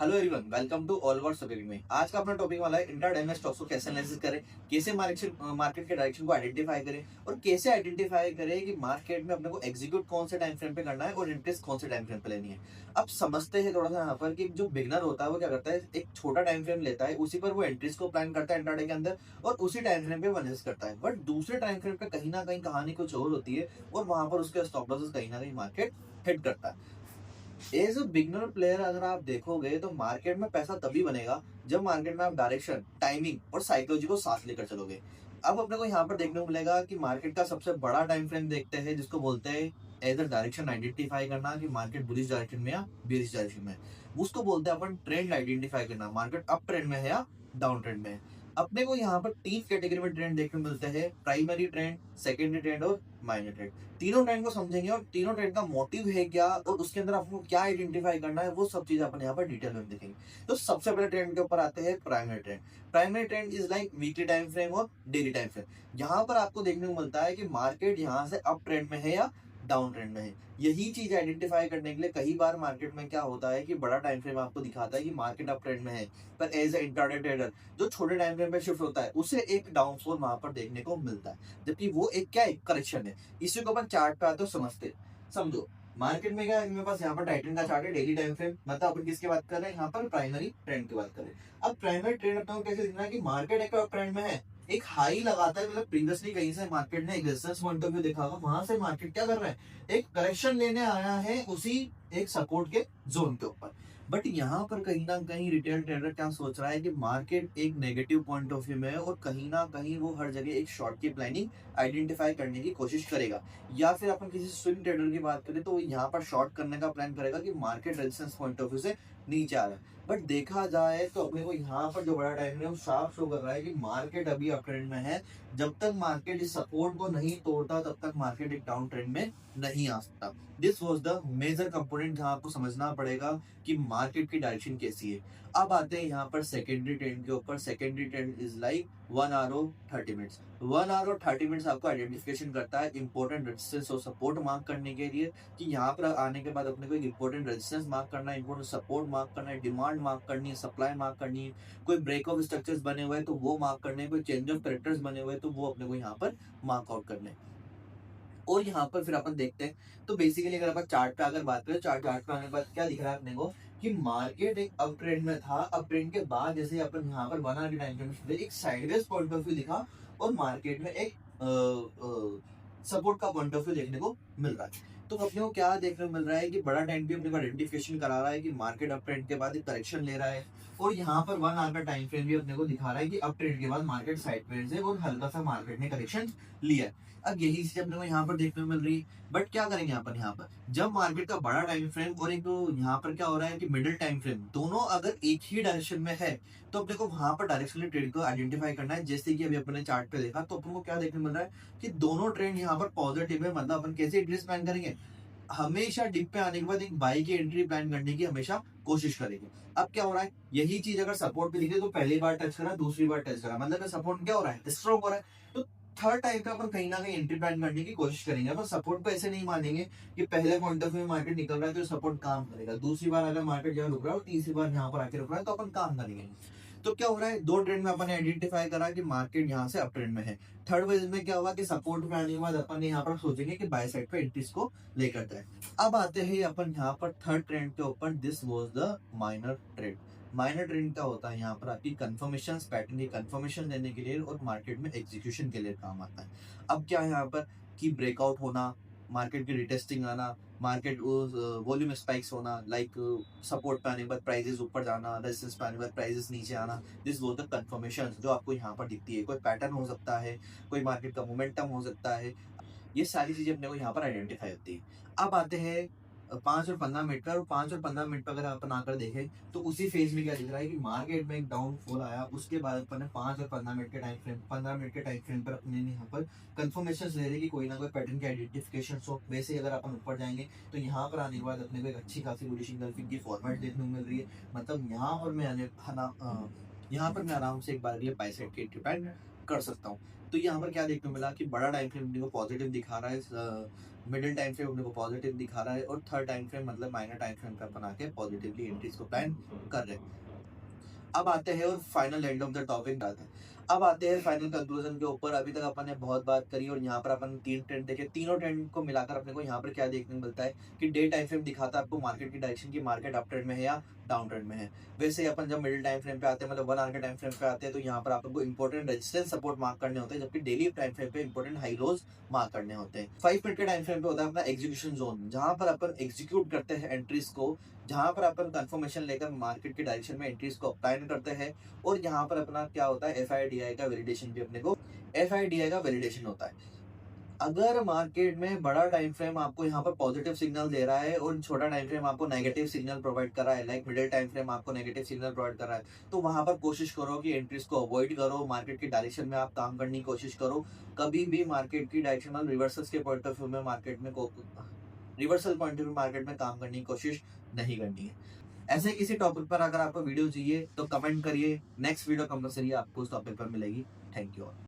Hello everyone, welcome to all over stock में। आज का अपना टॉपिक वाला है इंट्राडे में स्टॉक्स को कैसे एनालिसिस करें, कैसे मार्केट के डायरेक्शन को आइडेंटिफाई करें और कैसे आइडेंटिफाई करें कि मार्केट में अपने को एग्जीक्यूट कौन से टाइम फ्रेम पे करना है और इंटरेस्ट कौन से टाइम फ्रेम पे लेनी है। अब समझते हैं थोड़ा सा यहाँ पर कि जो बिगनर होता है वो क्या करता है, एक छोटा टाइम फ्रेम लेता है, उसी पर वो एंट्रीज को प्लान करता है इंट्राडे के अंदर और उसी टाइम फ्रेम पे वो एनालिसिस करता है। बट दूसरे टाइम फ्रेम पे कहीं ना कहीं कहानी कुछ और होती है और वहां पर उसके स्टॉप लॉसेस कहीं ना कहीं मार्केट हिट करता है। एज अ बिगनर प्लेयर अगर आप देखोगे तो मार्केट में पैसा तभी बनेगा जब मार्केट में आप डायरेक्शन, टाइमिंग और साइकोलॉजी को साथ लेकर चलोगे। अब अपने को यहाँ पर देखने को मिलेगा कि मार्केट का सबसे बड़ा टाइम फ्रेम देखते हैं जिसको बोलते हैं एज अ डायरेक्शन आइडेंटिफाई करना कि मार्केट बुलिश डायरेक्शन में या बेरिश डायरेक्शन में है। उसको बोलते हैं अपन ट्रेंड आइडेंटिफाई करना, मार्केट अप ट्रेंड में है या डाउन ट्रेंड में है। अपने को यहाँ पर तीन कैटेगरी में ट्रेंड देखने को मिलते हैं, प्राइमरी ट्रेंड, सेकेंडरी ट्रेंड और माइनर ट्रेंड। तीनों ट्रेंड को समझेंगे और तीनों ट्रेंड का मोटिव है क्या और उसके अंदर आपको क्या आइडेंटिफाई करना है, वो सब चीज अपन यहाँ पर डिटेल में देखेंगे। तो सबसे पहले ट्रेंड के ऊपर आते हैं primary trend. Primary trend is like weekly time frame और डेली टाइम फ्रेम। यहाँ पर आपको देखने को मिलता है कि मार्केट यहाँ से अप ट्रेंड में है या डाउन ट्रेंड में है। यही चीज आइडेंटिफाई करने के लिए कई बार मार्केट में क्या होता है कि बड़ा टाइम फ्रेम आपको दिखाता है कि मार्केट अप ट्रेंड में है, पर एज ए इंट्राडे ट्रेडर जो छोटे टाइम फ्रेम पे शिफ्ट होता है उसे एक डाउनफॉल वहां पर देखने को मिलता है, जबकि वो एक क्या एक करेक्शन है। इसी को अपन चार्ट पे आते हो समझते समझो। मार्केट में क्या है, मेरे पास यहाँ पर टाइटन का चार्ट है, डेली टाइम फ्रेम, मतलब अपन किसकी बात कर रहे हैं यहाँ पर, प्राइमरी ट्रेंड की बात कर रहे हैं। अब प्राइमरी ट्रेंड अपने को कैसे दिखना है कि मार्केट एक ट्रेंड में है, एक हाई लगाता है, मतलब प्रीवियसली कहीं से मार्केट ने एक रेजिस्टेंस पॉइंट ऑफ व्यू देखा होगा, वहां से मार्केट क्या कर रहा है, एक करेक्शन लेने आया है उसी एक सपोर्ट के जोन के ऊपर। बट यहाँ पर कहीं ना कहीं रिटेल ट्रेडर क्या सोच रहा है कि मार्केट एक नेगेटिव पॉइंट ऑफ व्यू में है और कहीं ना कहीं वो हर जगह एक शॉर्ट की प्लानिंग आइडेंटिफाई करने की कोशिश करेगा। या फिर अपन किसी स्विंग ट्रेडर की बात करें तो यहाँ पर शॉर्ट करने का प्लान करेगा कि market resistance point of view से नीचे आ रहा है। बट देखा जाए तो अपने को यहाँ पर जो बड़ा टाइम है वो साफ शो कर रहा है कि मार्केट अभी अप ट्रेंड में है। जब तक मार्केट इस सपोर्ट को नहीं तोड़ता तब तक मार्केट एक डाउन ट्रेंड में नहीं आ सकता। This was the major component जहां आपको समझना पड़ेगा कि मार्केट की डायरेक्शन कैसी है। अब आते हैं यहाँ पर सेकेंडरी ट्रेंड के ऊपर। Secondary trend is like 1 hour और 30 मिनट्स। 1 आवर और 30 मिनट्स आपको आइडेंटिफिकेशन करता है इंपॉर्टेंट रेजिस्टेंस और सपोर्ट मार्क करने के लिए, कि यहाँ पर आने के बाद अपने को एक इंपॉर्टेंट रेजिस्टेंस मार्क करना है, इंपॉर्टेंट सपोर्ट मार्क करना है, डिमांड मार्क करनी है, सप्लाई मार्क करनी है, कोई ब्रेक ऑफ स्ट्रक्चर्स बने हुए हैं तो वो मार्क करने हैं, कोई चेंज ऑफ कैरेक्टर्स बने हुए हैं तो वो अपने को यहाँ पर मार्क आउट करने हैं। और यहाँ पर फिर अपन देखते हैं तो बेसिकली अगर अपन चार्ट पे अगर बात करें, चार्ट पे आने के बाद क्या दिख रहा है अपने को कि मार्केट एक अप ट्रेंड में था। अप ट्रेंड के बाद जैसे अपन यहाँ पर 1 आवर के टाइम फ्रेम में एक साइडवेज पॉइंट ऑफ व्यू दिखा और मार्केट में एक सपोर्ट का पॉइंट ऑफ व्यू देखने को मिल रहा है। तो अपने को क्या देखने को मिल रहा है कि बड़ा ट्रेंड भी अपने को आइडेंटिफिकेशन करा रहा है कि मार्केट अप ट्रेंड के बाद एक करेक्शन ले रहा है और यहाँ पर 1 आवर का टाइम फ्रेम भी अपने को दिखा रहा है कि अप ट्रेंड के बाद मार्केट साइड वेज है और हल्का सा मार्केट ने करेक्शन लिया है। अब यही चीज अपने को यहाँ पर देखने को मिल रही है। बट क्या करेंगे यहाँ पर जब मार्केट का बड़ा टाइम फ्रेम और एक यहाँ पर क्या हो रहा है कि मिडिल टाइम फ्रेम दोनों अगर एक ही डायरेक्शन में है तो अपने को वहां पर डायरेक्शनली ट्रेड को आइडेंटिफाई करना है। जैसे कि अभी अपने चार्ट पे देखा तो अपन को क्या देखने मिल रहा है कि दोनों ट्रेंड यहाँ पर पॉजिटिव है। मतलब अपन कैसे एंट्रीज प्लान करेंगे, हमेशा डिप पे आने के बाद एक बाई की एंट्री प्लान करने की हमेशा कोशिश करेंगे। अब क्या हो रहा है, यही चीज अगर सपोर्ट पे दिखे तो पहली बार टच करा, दूसरी बार टच करा, मतलब सपोर्ट क्या हो रहा है, स्ट्रॉन्ग हो रहा है। तो थर्ड टाइम पे अपन कहीं ना कहीं एंट्री प्लान करने की कोशिश करेंगे। अपन सपोर्ट पे ऐसे नहीं मानेंगे कि पहले पॉइंट ऑफ व्यू मार्केट निकल रहा है तो सपोर्ट काम करेगा, दूसरी बार अगर मार्केट जहाँ रुक रहा है और तीसरी बार यहाँ पर आके रुक रहा है तो अपन काम करेंगे। तो क्या हो रहा है, दो ट्रेंड में अपन ने आइडेंटिफाई करा कि मार्केट यहाँ से अप ट्रेंड में है। थर्ड वेज में क्या हुआ कि सपोर्ट पे आने के बाद अपन यहाँ पर सोचेंगे कि बाय साइड पे एंट्रीज को लेकर जाए। अब आते हैं अपन यहाँ पर थर्ड ट्रेंड के ऊपर। This was the minor trend. Minor trend क्या होता है, यहाँ पर आपकी कंफर्मेशन, पैटर्न की कंफर्मेशन देने के लिए और मार्केट में एग्जीक्यूशन के लिए काम आता है। अब क्या है यहाँ पर कि ब्रेकआउट होना, मार्केट की रिटेस्टिंग आना, मार्केट वॉल्यूम स्पाइक्स होना, लाइक सपोर्ट पे आने के बाद प्राइजेस ऊपर जाना, रेजिस्टेंस पे आने के बाद प्राइजेस नीचे आना। दिस वो द कंफर्मेशन जो आपको यहाँ पर दिखती है। कोई पैटर्न हो सकता है, कोई मार्केट का मोमेंटम हो सकता है, ये सारी चीजें अपने को यहाँ पर आइडेंटिफाई होती है। अब आते हैं 5 और 15 मिनट पर। और 5 और 15 मिनट पर अगर अपन आकर देखें तो उसी फेज में क्या दिख रहा है कि मार्केट में एक डाउनफॉल आया, उसके बाद अपन ने 5 और 15 मिनट के टाइम फ्रेम, 15 मिनट के टाइम फ्रेम पर अपने यहाँ पर कंफर्मेशन ले रहे कि कोई ना कोई पैटर्न की आइडेंटिफिकेशन हो। वैसे अगर अपन ऊपर जाएंगे तो यहाँ पर आने के बाद अपने को एक अच्छी खासी बुलिश इंगल्फिंग की फॉर्मेट देखने को मिल रही है। मतलब यहाँ पर मैं यहाँ पर मैं आराम से एक बार के लिए बाय साइड की एंट्री प्लान कर सकता हूँ। तो यहाँ पर क्या देखने को मिला कि बड़ा टाइम फ्रेम अपने को पॉजिटिव दिखा रहा है, मिडिल टाइम फ्रेम अपने को पॉजिटिव दिखा रहा है, और थर्ड टाइम फ्रेम मतलब माइनर टाइम फ्रेम पे अपन आके पॉजिटिवली एंट्रीज को प्लान कर रहे हैं। अब आते हैं और final end of the topic आता है। अब आते हैं फाइनल कंक्लूजन के ऊपर। अभी तक अपन ने बहुत बात करी और यहाँ पर अपन 3 ट्रेंड देखे, तीनों ट्रेंड को मिलाकर अपने को यहाँ पर क्या देखने को मिलता है कि डे टाइम फ्रेम दिखाता है आपको मार्केट की डायरेक्शन की, मार्केट अप ट्रेंड में है या डाउन ट्रेंड में है। वैसे ही अपन जब मिडिल टाइम फ्रेम पे आते हैं, मतलब 1 आवर के टाइम फ्रेम पे आते हैं, तो यहाँ पर आपको इंपॉर्टेंट रेजिस्टेंस सपोर्ट मार्क करने होते हैं, जबकि डेली टाइम फ्रेम पे इंपॉर्टेंट हाई लोज मार्क करने होते हैं। 5 मिनट के टाइम फ्रेम पे होता है अपना एग्जीक्यूशन जोन, जहां पर अपन एग्जीक्यूट करते हैं एंट्रीज को, जहां पर अपन कंफर्मेशन लेकर मार्केट के डायरेक्शन में एंट्रीज को अप्लाई करते हैं। और यहाँ पर अपना क्या होता है, FIDI का वैलिडेशन भी अपने को FIDI का वैलिडेशन होता है। अगर मार्केट में बड़ा टाइम फ्रेम आपको यहाँ पर पॉजिटिव सिग्नल दे रहा है और छोटा टाइम फ्रेम आपको नेगेटिव सिग्नल प्रोवाइड कर रहा है, लाइक मिडिल टाइम फ्रेम आपको नेगेटिव सिग्नल प्रोवाइड कर रहा है, तो वहां पर कोशिश करो कि एंट्रीज को अवॉइड करो, मार्केट की डायरेक्शन में आप काम करने की कोशिश करो। कभी भी मार्केट की डायरेक्शन में रिवर्सल्स के पॉइंट ऑफ व्यू में मार्केट में reversal point of view market में काम करने की कोशिश नहीं करनी है। ऐसे किसी टॉपिक पर अगर आपको वीडियो चाहिए तो कमेंट करिए, नेक्स्ट वीडियो कंपल्सरी आपको उस टॉपिक पर मिलेगी। Thank you.